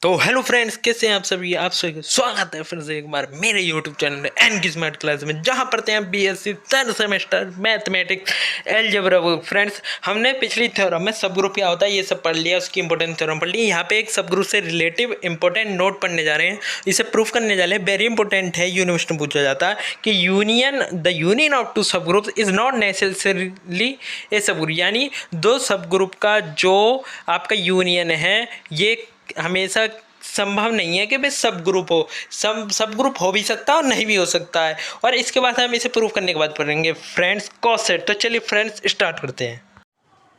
तो hello friends, कैसे हैं आप सभी। आप सभी स्वागत है फिर से एक बार मेरे यूट्यूब चैनल एन की स्मार्ट क्लास में, जहां पढ़ते हैं B.Sc third semester mathematics algebra. Friends, हमने पिछली थ्योरम में सब ग्रुप क्या होता है ये सब पढ़ लिया, उसकी इंपॉर्टेंट थ्योरम पढ़ ली। यहाँ पे एक सब ग्रुप से रिलेटिव इंपॉर्टेंट नोट पढ़ने जा रहे हैं, इसे प्रूफ करने जा रहे हैं। वेरी इंपॉर्टेंट है, यूनिवर्सिटी में पूछा जाता है कि यूनियन ऑफ टू सब ग्रुप इज नॉट नेसेसरीली ए सब ग्रुप, यानी दो सब ग्रुप का जो आपका यूनियन है ये हमेशा संभव नहीं है कि भाई सब ग्रुप हो। सब ग्रुप हो भी सकता है और नहीं भी हो सकता है, और इसके बाद हम इसे प्रूव करने के बाद पढ़ेंगे फ्रेंड्स कॉसेट। तो चलिए फ्रेंड्स स्टार्ट करते हैं।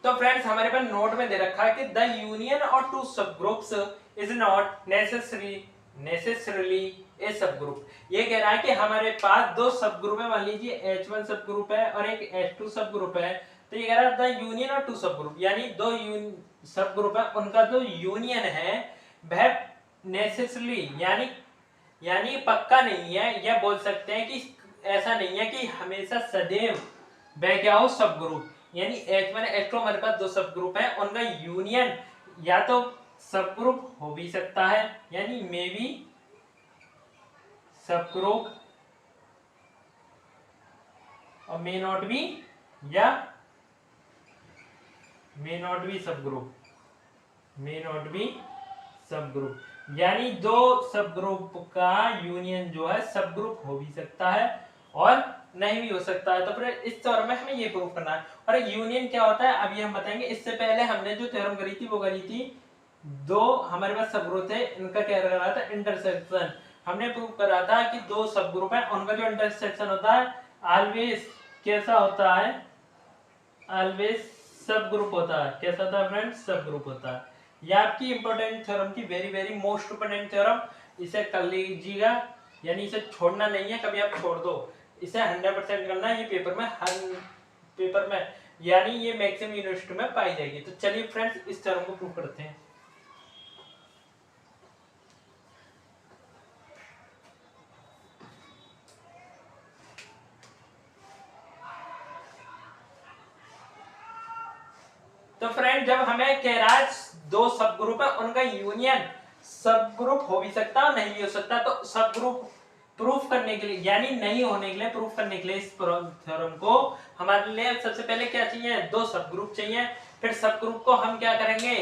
तो फ्रेंड्स, हमारे पास नोट में दे रखा है कि द यूनियन ऑफ टू सब ग्रुप्स इज नॉट नेसेसरीली ए सब ग्रुप। ये कह रहा है कि हमारे पास दो सब ग्रुप है, मान लीजिए H1 सब ग्रुप है और एक H2 सब ग्रुप है। तो ये कह रहा है द यूनियन ऑफ टू सब ग्रुप, यानी दो सब ग्रुप है, उनका जो यूनियन है वह नेसेसरली यानी पक्का नहीं है, या बोल सकते हैं कि ऐसा नहीं है कि हमेशा सदैव वह क्या हो सब ग्रुप। यानी H1 H2 हमारे पास दो सब ग्रुप है, उनका यूनियन या तो सब ग्रुप हो भी सकता है, यानी मे बी सब ग्रुप, और मे नॉट बी, या मे नॉट बी सब ग्रुप, मे नॉट बी सब ग्रुप। यानी दो सब ग्रुप का यूनियन जो है सब ग्रुप हो भी सकता है और नहीं भी हो सकता है। तो फिर इस थ्योरम में हमें ये प्रूव करना है। और यूनियन क्या होता है अभी हम बताएंगे। इससे पहले हमने जो थ्योरम करी थी वो करी थी दो हमारे पास सब ग्रुप थे, इनका क्या कर रहा था इंटरसेक्शन। हमने प्रूव करा था कि दो सब ग्रुप है, उनका जो इंटरसेक्शन होता है ऑलवेज कैसा होता है, ऑलवेज सब ग्रुप होता है। कैसा होता है फ्रेंड्स, सब ग्रुप होता है। ये आपकी इंपॉर्टेंट थ्योरम की वेरी मोस्ट इंपॉर्टेंट थ्योरम, इसे कर लीजिएगा, यानी इसे छोड़ना नहीं है, कभी आप छोड़ दो इसे 100% करना है। ये पेपर में यानी ये मैक्सिमम यूनिवर्सिटी में पाई जाएगी। तो चलिए फ्रेंड्स इस थ्योरम को प्रूव करते हैं। तो फ्रेंड, जब हमें कह रहा है दो सब ग्रुप है, उनका यूनियन सब ग्रुप हो भी सकता है और नहीं भी हो सकता, तो सब ग्रुप प्रूफ करने के लिए यानी नहीं होने के लिए, प्रूफ करने के लिए इस थ्योरम को हमारे लिए सबसे पहले क्या चाहिए, दो सब ग्रुप चाहिए। फिर सब ग्रुप को हम क्या करेंगे,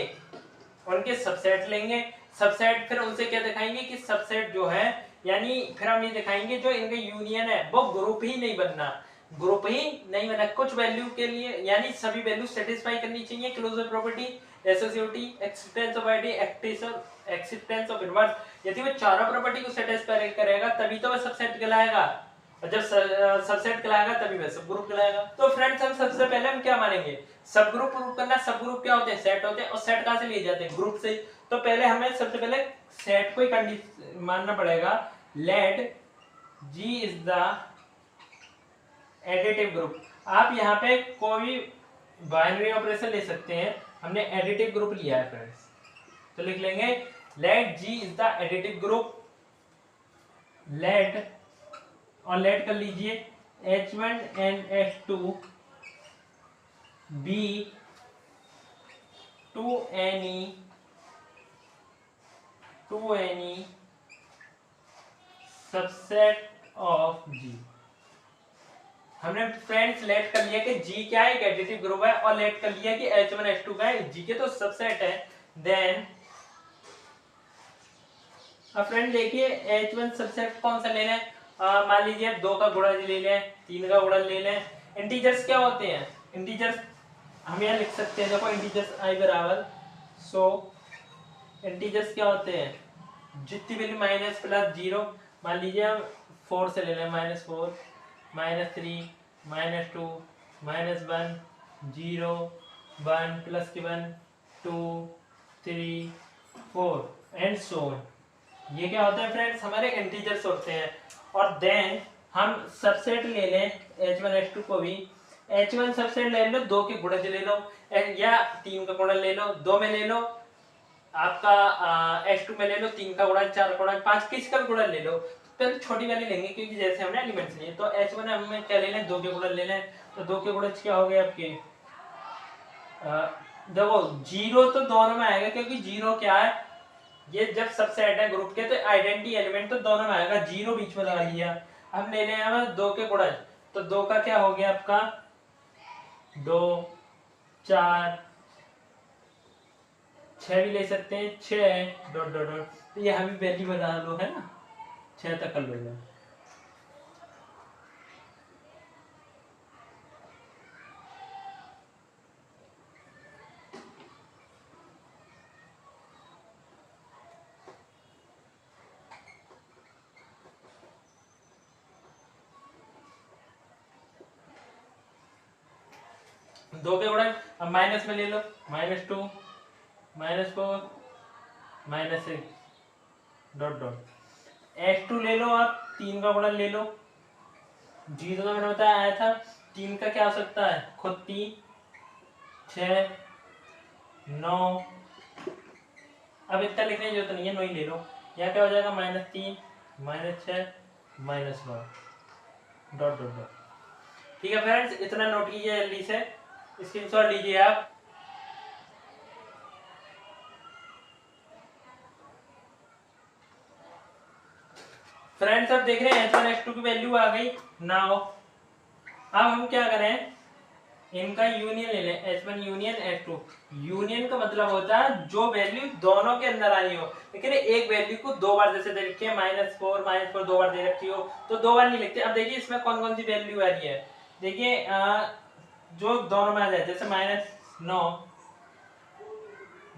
उनके सबसेट लेंगे। सबसेट फिर उनसे क्या दिखाएंगे कि सबसेट जो है, यानी फिर हम ये दिखाएंगे जो इनका यूनियन है वो ग्रुप ही नहीं बनना, ग्रुप ही नहीं बना कुछ वैल्यू के लिए, यानी सभी वैल्यू सेटिस्फाई करनी चाहिए closure property, associativity, existence of ID, existence of inverse. यदि वो चारों प्रॉपर्टी को सेटिस्फाई करेगा तभी तो वह सबसेट कहलाएगा, और जब सबसेट कहलाएगा तभी वह सब ग्रुप कहलाएगा। तो फ्रेंड्स, हम सबसे पहले हम क्या मानेंगे, सब ग्रुप प्रूव करना। सब ग्रुप क्या होते हैं, सेट होते हैं, और सेट कहां से लिए जाते हैं, ग्रुप से। तो पहले हमें सबसे पहले सेट को ही कंडीशन मानना पड़ेगा, let G is the additive group. आप यहाँ पे कोई बाइनरी ऑपरेशन ले सकते हैं, हमने एडिटिव ग्रुप लिया है फ्रेंड्स, तो लिख लेंगे let G is the additive group, let, और लेट कर लीजिए H1 and H2 be to any subset of G। हमने फ्रेंड्स लेट कर लिया कि G क्या है, एक एडिटिव ग्रुप है, और लेट कर लिया कि H1 H2 का है, G के तो सबसेट है। देन अब फ्रेंड देखिए H1 सबसेट कौन सा लेना है, मान लीजिए 2 का गुणा ले लें, 3 का गुणा ले लें। इंटीजर्स क्या होते हैं, इंटीजर्स हम यहाँ लिख सकते हैं, देखो इंटीजर्स i बराबर, सो इंटीजर्स क्या होते हैं, जितनी वैल्यू माइनस प्लस जीरो, मान लीजिए हम 4 से ले लें, -4, -3, -2, -1, 0, 1 प्लस के 1, 2, 3, 4 एंड सो ऑन। ये क्या होता है फ्रेंड्स, हमारे इंटीजर्स होते हैं। और देन हम सबसेट ले लें H1 H2 को भी, H1 सबसेट ले लो, 2 के गुणज ले लो, या 3 का गुणज ले लो, 2 में ले लो, आपका H2 में ले लो 3 का गुणज, 4 का गुणज, 5 किसका गुणज ले लो। पहले छोटी वाली लेंगे क्योंकि जैसे हमने एलिमेंट्स लिए। तो H1 हमें क्या ले लें, 2 के गुणज ले लें, तो 2 के गुणज क्या हो गए आपके, देखो जीरो तो दोनों में आएगा क्योंकि जीरो क्या है, ये जब सब सेट है ग्रुप के तो आइडेंटिटी एलिमेंट तो दोनों में आएगा, जीरो बीच में लगा लिया। अब ले लें हम दो के गुणज, तो दो का क्या हो गया आपका 2, 4, 6 भी ले सकते हैं, 6 डॉट डॉट डॉट, तो ये हम वैल्यू बना लो है ना, 6 तक कर लो। दो के गुणन अब माइनस में ले लो, -2, -4, -6 डॉट डॉट। x2 ले लो, आप 3 का गुणन ले लो, जीरो का मैंने बताया आया था, 3 का क्या हो सकता है खुद 3, 6, 9, अब इतना लिखने की जरूरत नहीं है, 9 ही ले लो। यहाँ क्या हो जाएगा -3, -6, -9 डॉट डॉट डॉट। ठीक है फ्रेंड्स, इतना नोट कीजिए जल्दी से, स्क्रीनशॉट लीजिए आप। फ्रेंड्स अब देख रहे हैं h1 h2 की वैल्यू आ गई। नाउ अब हम क्या करें, इनका यूनियन ले लें, h1 यूनियन h2। यूनियन का मतलब होता है जो वैल्यू दोनों के अंदर आई हो, लेकिन एक वैल्यू को दो बार जैसे दे रखी है -4 दो बार दे रखी हो तो दो बार नहीं लिखते। अब देखिए इसमें कौन कौन सी वैल्यू आ रही है, देखिए जो दोनों में आ जाए, जैसे -9,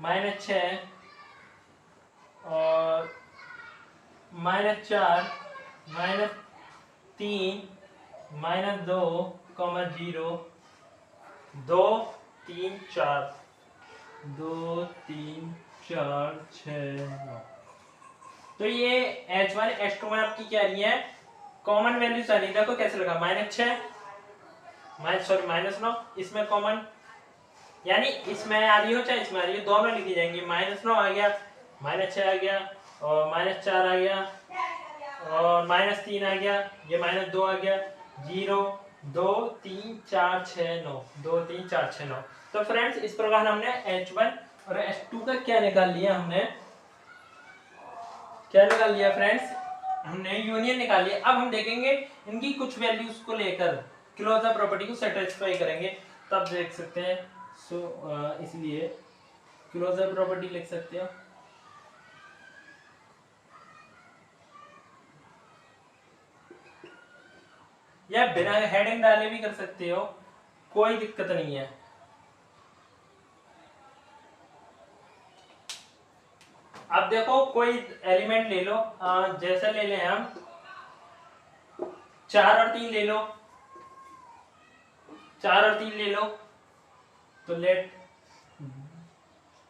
-6 और -4, -3, -2, 0, 2, 3, 4, 2, 3, 4, 6, 9। तो ये h1 h2 में आपकी क्या रही है, कॉमन वैल्यू सारी। देखो कैसे लगा, -6, -9, इसमें कॉमन, यानी इसमें आ रही हो चाहे इसमें आ रही हो, दोनों लिखी जाएंगी। -9 आ गया, -6 आ गया, और -4 आ गया, और -3 आ गया, ये -2 आ गया, 0, 2, 3, 4, 6, 9, 2, 3, 4, 6, 9। तो फ्रेंड्स इस प्रकार हमने h1 और h2 का क्या निकाल लिया, हमने क्या निकाल लिया फ्रेंड्स, हमने यूनियन निकाल लिया। अब हम देखेंगे इनकी कुछ वैल्यूज को लेकर क्लोजर प्रॉपर्टी को सेटिस्फाई करेंगे, तब देख सकते हैं। सो इसलिए क्लोजर प्रॉपर्टी लिख सकते हो, या बिना हेडिंग डाले भी कर सकते हो, कोई दिक्कत नहीं है। अब देखो कोई एलिमेंट ले लो, जैसे ले लें हम 4 और 3 ले लो, 4 और 3 ले लो, तो लेट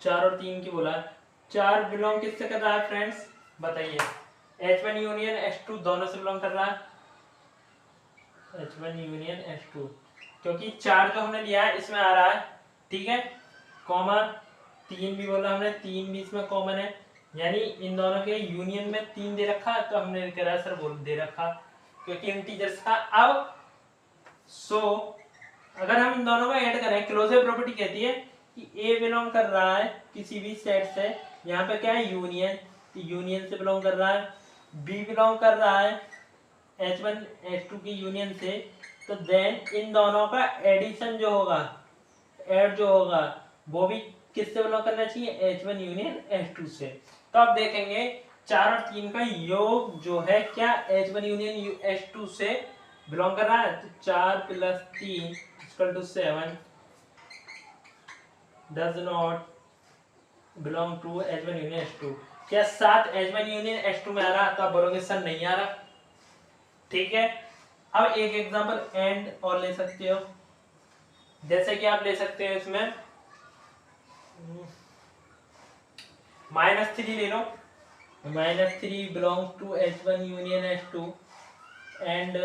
4 और 3 की बोला, 4 बिलोंग किससे कर रहा है फ्रेंड्स बताइए, h1 यूनियन h2 दोनों से बिलोंग कर रहा है, h1 यूनियन h2, क्योंकि 4 जो हमने लिया है इसमें आ रहा है, ठीक है, कॉमा 3 भी बोला हमने, 3 भी इसमें कॉमन है, यानी इन दोनों के यूनियन में 3 दे रखा, तो हमने करा सर बोल दे रखा क्योंकि इंटीजर्स था। अब सो अगर हम इन दोनों को ऐड करें, क्लोजर प्रॉपर्टी कहती है कि ए बिलोंग कर रहा है किसी भी सेट से, यहाँ पे क्या है यूनियन, यूनियन से बिलोंग कर रहा है, बी बिलोंग कर रहा है h1 h2 की यूनियन से, तो देन इन दोनों का एडिशन जो होगा, ऐड जो होगा वो भी किससे बिलोंग करना चाहिए, h1 यूनियन h2 से। तो आप देखेंगे 4 और 3 का योग जो है क्या h1 यूनियन h2 से बिलोंग कर रहा है, तो 4 + 3 = 7 does not belong to h1 union h2। क्या 7 h1 यूनियन h2 में आ रहा, तो आप बोलोगे सर नहीं आ रहा, ठीक है। अब एक एग्जांपल एंड और ले सकते हो, जैसे कि आप ले सकते हो इसमें -3 ले लो, -3 belongs to h1 union h2, and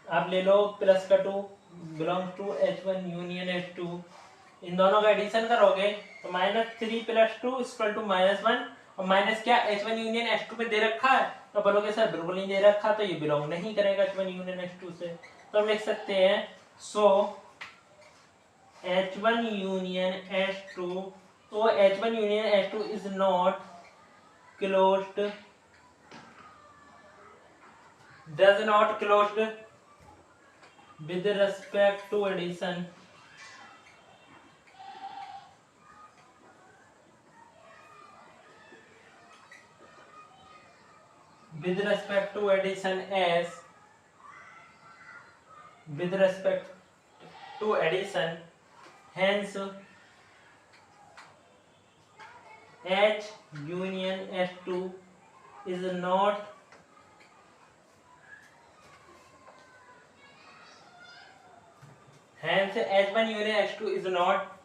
आप ले लो +2 belongs to h1 union h2, इन दोनों का एडिशन करोगे तो -3 + 2 = -1, और माइनस क्या h1 यूनियन h2 पे दे रखा है, तो बोलोगे सर बिल्कुल नहीं दे रखा, तो ये बिलोंग नहीं करेगा h1 यूनियन h2 से। तो हम लिख सकते हैं सो h1 यूनियन h2, तो h1 union h2 is not closed, does not closed with respect to addition, with respect to addition as, with respect to addition, hence H union H2 is not hence H1 union H2 is not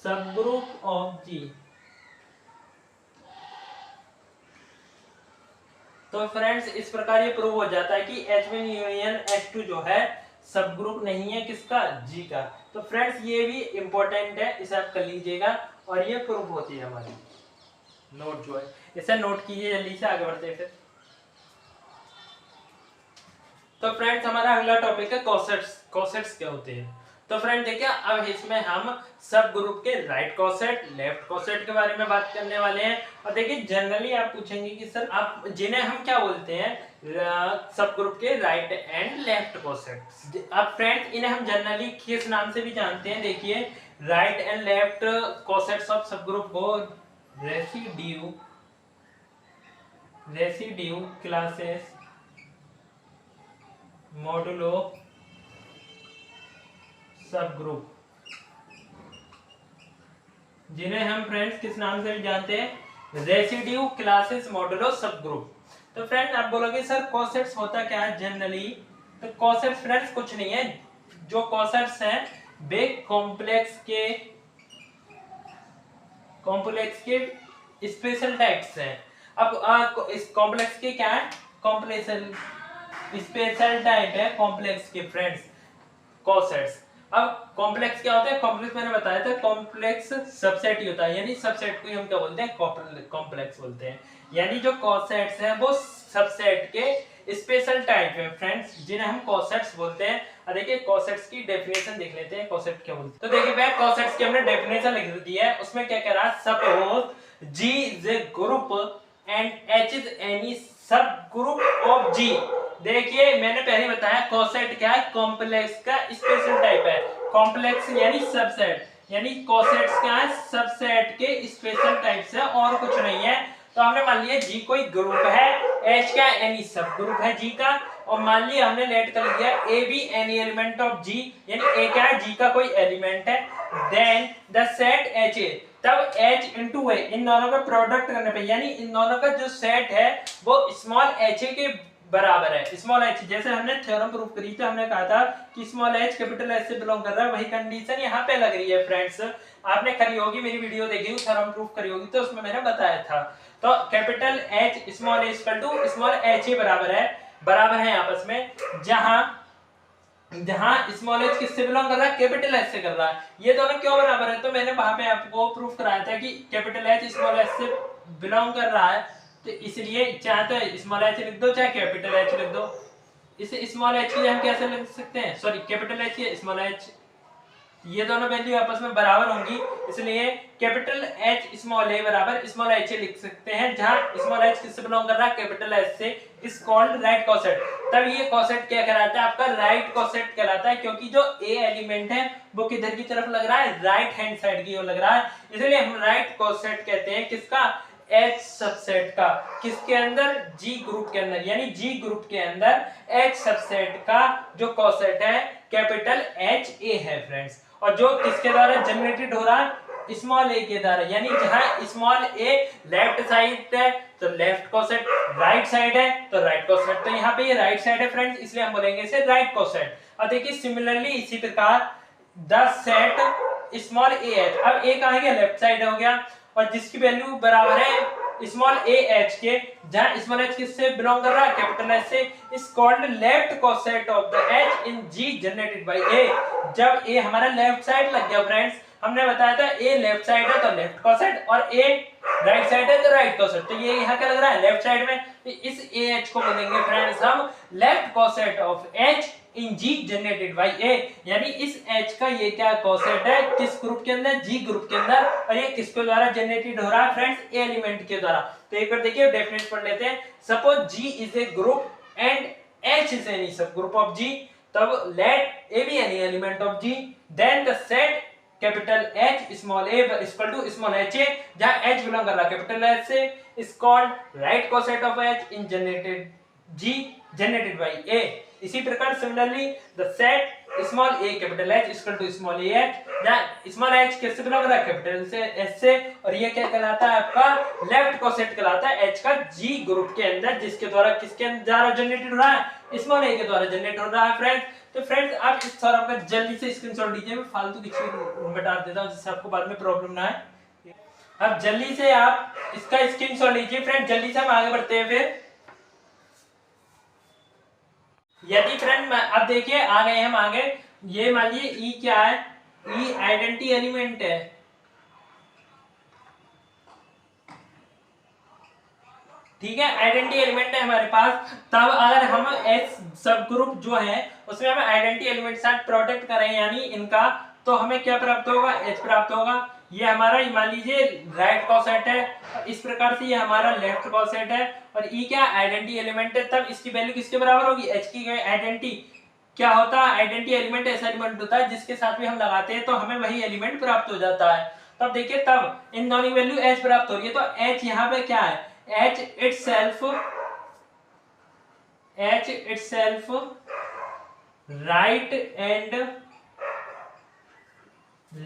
subgroup of G। तो friends इस प्रकार ये prove हो जाता है कि H1 union H2 जो है सब ग्रुप नहीं है किसका, G का। तो फ्रेंड्स ये भी इंपॉर्टेंट है, इसे आप कर लीजिएगा और ये प्रूव होती है हमारी नोट जो है, इसे नोट कीजिए, जल्दी से आगे बढ़ते हैं फिर। तो फ्रेंड्स हमारा अगला टॉपिक है कॉसेट्स। कॉसेट्स क्या होते हैं? तो फ्रेंड देखिए अब इसमें हम सब ग्रुप के राइट कॉसेट, लेफ्ट कॉसेट के बारे में बात करने वाले हैं। और देखिए जनरली आप पूछेंगे कि सर आप जिन्हें हम क्या बोलते हैं, सब ग्रुप के राइट एंड लेफ्ट कॉसेट्स। अब फ्रेंड्स इन्हें हम जनरली किस नाम से भी जानते हैं, देखिए राइट एंड लेफ्ट कॉसेट्स ऑफ सब ग्रुप को रेसिड्यू क्लासेस मॉडुलो सब ग्रुप, जिन्हें हम फ्रेंड्स किस नाम से भी जानते हैं, रेसिड्यू क्लासेस मॉडुलो सब ग्रुप। तो फ्रेंड्स आप बोलोगे सर कॉसेट्स होता क्या है जनरली? तो कॉसेट्स फ्रेंड्स कुछ नहीं है, जो कॉसेट्स हैं वे कॉम्प्लेक्स के स्पेशल टाइप्स हैं। अब इस कॉम्प्लेक्स के क्या है, कॉम्प्लेक्स स्पेशल टाइप है कॉम्प्लेक्स के फ्रेंड्स कॉसेट्स। अब कॉम्प्लेक्स क्या होता है, कॉम्प्लेक्स मैंने बताया था कॉम्प्लेक्स सबसेट ही होता है, यानी सबसेट को ही हम क्या बोलते हैं, कॉम्प्लेक्स बोलते हैं। यानी जो कॉसेट्स हैं वो सबसेट के स्पेशल टाइप है फ्रेंड्स, जिन्हें हम कॉसेट्स बोलते हैं। और देखिए कॉसेट्स की डेफिनेशन देख लेते हैं, कॉसेट क्या बोलते हैं। तो देखिए भाई कॉसेट्स की हमने डेफिनेशन लिख दी है, उसमें क्या कह रहा है, suppose G is a group and H is any subgroup of G। देखिए मैंने पहले बताया कॉसेट क्या है, कॉम्प्लेक्स का स्पेशल टाइप है। कॉम्प्लेक्स यानी सबसेट, यानी कॉसेट्स क्या है, सबसेट के स्पेशल टाइप से और कुछ नहीं है। तो हमने मान लिया G कोई ग्रुप है, H क्या एनी सब ग्रुप है G का, और मान लिया हमने लेट कर लिया A भी एनी एलिमेंट ऑफ G, यानी A क्या है, G का कोई एलिमेंट है। Then the set H A, तब H into A, इन दोनों का प्रोडक्ट करने पे, यानी इन दोनों का जो सेट है वो स्मॉल h के बराबर है। स्मॉल h जैसे हमने थ्योरम प्रूव करी थी, हमने कहा था कि स्मॉल h कैपिटल h से बिलोंग कर रहा है, वही कंडीशन यहाँ पे लग रही है फ्रेंड्स। आपने करी होगी, मेरी वीडियो देखी होगी, थ्योरम प्रूव करी होगी, तो उसमें मैंने बताया था। तो capital H small h equal to small h ही बराबर है आपस में, जहां स्मॉल h किससे बिलोंग कर रहा है, कैपिटल h से कर रहा है। ये दोनों क्यों बराबर है, तो मैंने वहां पे आपको प्रूफ कराया था कि कैपिटल H स्मॉल h से बिलोंग कर रहा है, तो इसलिए चाहे तो स्मॉल h लिख दो चाहे कैपिटल H लिख दो। इसे स्मॉल h की हम कैसे लिख सकते हैं, सॉरी कैपिटल H की स्मॉल h, ये दोनों वैल्यू आपस में बराबर होंगी, इसलिए कैपिटल H स्मॉल a बराबर स्मॉल h लिख सकते हैं, जहां स्मॉल h किससे बिलोंग कर रहा है, कैपिटल H से, इज कॉल्ड राइट कॉसेट। तब ये कॉसेट क्या कहलाता है, आपका राइट कॉसेट कहलाता है, क्योंकि जो a एलिमेंट है वो किधर की तरफ लग रहा है, राइट हैंड साइड की ओर लग रहा है, इसलिए हम राइट कॉसेट कहते हैं किसका, H सबसेट का, किसके अंदर, G ग्रुप के अंदर, यानी G ग्रुप के अंदर H सबसेट का जो कॉसेट है कैपिटल H A है फ्रेंड्स, और जो किसके द्वारा जनरेटेड हो रहा है, स्मॉल a के द्वारा, यानी जहां स्मॉल a लेफ्ट साइड है तो लेफ्ट कॉसेट, राइट साइड है तो राइट कॉसेट, तो यहाँ पे ये राइट साइड है फ्रेंड्स, इसलिए हम बोलेंगे इसे राइट कॉसेट। और देखिए सिमिलरली इसी प्रकार the set small a h, अब a कहां गया, लेफ्ट साइड हो गया, और जिसकी वैल्यू बराबर है स्मॉल a h के, जहां स्मॉल h किससे बिलोंग कर रहा है, कैपिटल H से, is called left coset of the H in G generated by A। जब A हमारा लेफ्ट साइड लग गया फ्रेंड्स, हमने बताया था A लेफ्ट साइड है तो लेफ्ट कॉसेट, और A राइट साइड है तो राइट कॉसेट, तो ये यहाँ क्या लग रहा है, लेफ्ट साइड में, तो इस AH को बोलेंगे फ्रेंड्स हम left coset of H in G generated by A, यानी इस H का ये क्या कॉसेट है, किस ग्रुप के अंदर, G ग्रुप के अंदर, और ये किसके द्वारा जनरेटेड हो रहा है फ्रेंड्स, A एलिमेंट के द्वारा। तो एक बार देखिए डेफिनेशन पढ़ लेते हैं। Suppose G is a group and H is any subgroup of G, तब लेट A be any element of G, then the set capital H small a equal to small h, जहां H belong कर रहा है capital H से, is called right coset of H in generated G generated by A। इसी प्रकार similarly the set small a capital H equal to small a h, जहां small h किससे belong कर रहा है कैपिटल से H से, और ये क्या कहलाता है आपका लेफ्ट कोसेट कहलाता है H का G ग्रुप के अंदर, जिसके द्वारा किसके द्वारा जनरेटेड हो रहा है स्मॉल a के द्वारा जनरेट हो रहा है फ्रेंड्स। तो फ्रेंड्स आप इस थ्योरम का जल्दी से स्क्रीनशॉट लीजिए, मैं फालतू की चीज बता देता हूं जिससे आपको बाद में प्रॉब्लम ना आए। अब जल्दी से आप इसका स्क्रीनशॉट लीजिए फ्रेंड, जल्दी से हम आगे बढ़ते हैं। फिर यदि फ्रेंड अब देखिए आ गए हम आगे, ये मान लीजिए ई क्या है, ई आइडेंटिटी एलिमेंट है, ठीक है, आइडेंटिटी एलिमेंट है हमारे पास। तब अगर हम एच सब ग्रुप जो है उसमें हम आइडेंटिटी एलिमेंट साथ प्रोडक्ट करें यानी इनका, तो हमें क्या प्राप्त होगा, एच प्राप्त होगा। ये हमारा मान लीजिए राइट कोसेट है, इस प्रकार से ये हमारा लेफ्ट कोसेट है, और ई क्या आइडेंटिटी एलिमेंट है, तब इसकी वैल्यू किसके बराबर होगी, एच की। आइडेंटिटी क्या होता है, आइडेंटिटी एलिमेंट ऐसा एलिमेंट होता है जिसके साथ भी हम लगाते हैं तो हमें वही एलिमेंट प्राप्त हो जाता है। तब देखिए तब इन दोनों की वैल्यू एच प्राप्त हो रही है, तो एच यहाँ पे क्या है, H itself right and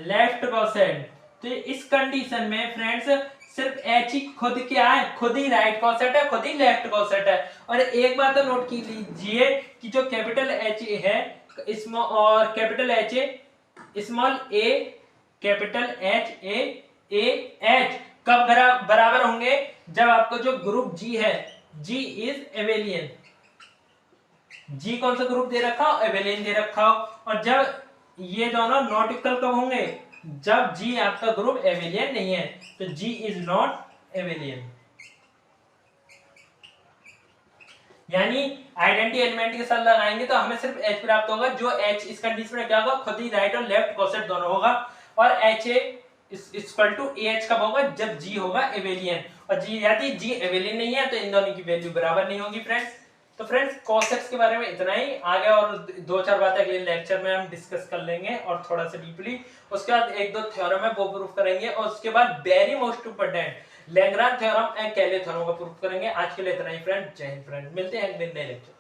left coset. तो इस कंडीशन में फ्रेंड्स सिर्फ H ही खुद क्या है, खुद ही राइट कोसेट है, खुद ही लेफ्ट कोसेट है। और एक बात तो नोट की लीजिए कि जो कैपिटल H है स्मॉल और capital H small a capital H H कब बराबर होंगे, जब आपको जो ग्रुप G है, G इज एबेलियन, G कौन सा ग्रुप दे रखा हो, एबेलियन दे रखा हो, और जब ये दोनों नॉट इक्वल कब होंगे, जब G आपका ग्रुप एबेलियन नहीं है, तो G इज नॉट एबेलियन। यानी आइडेंटिटी एलिमेंट के साथ लगाएंगे तो हमें सिर्फ H प्राप्त होगा, जो H इस कंडीशन में क्या होगा, खुद ही राइट और लेफ्ट कोसेट दोनों होगा, और HA इक्वल टू AH कब होगा, जब G होगा एबेलियन, और G यदि G एबेलियन नहीं है तो इन दोनों की वैल्यू बराबर नहीं होगी फ्रेंड्स। तो फ्रेंड्स कॉसेट्स के बारे में इतना ही, आगे और दो चार बातें अगले लेक्चर में हम डिस्कस कर लेंगे और थोड़ा सा डीपली, उसके बाद एक दो थ्योरम है वो प्रूफ करेंगे, और उसके बाद very most important Lagrange theorem and केले थ्योरम का प्रूफ करेंगे। आज के लिए इतना ही फ्रेंड, जय हिंद फ्रेंड, मिलते हैं अगले नए लेक्चर।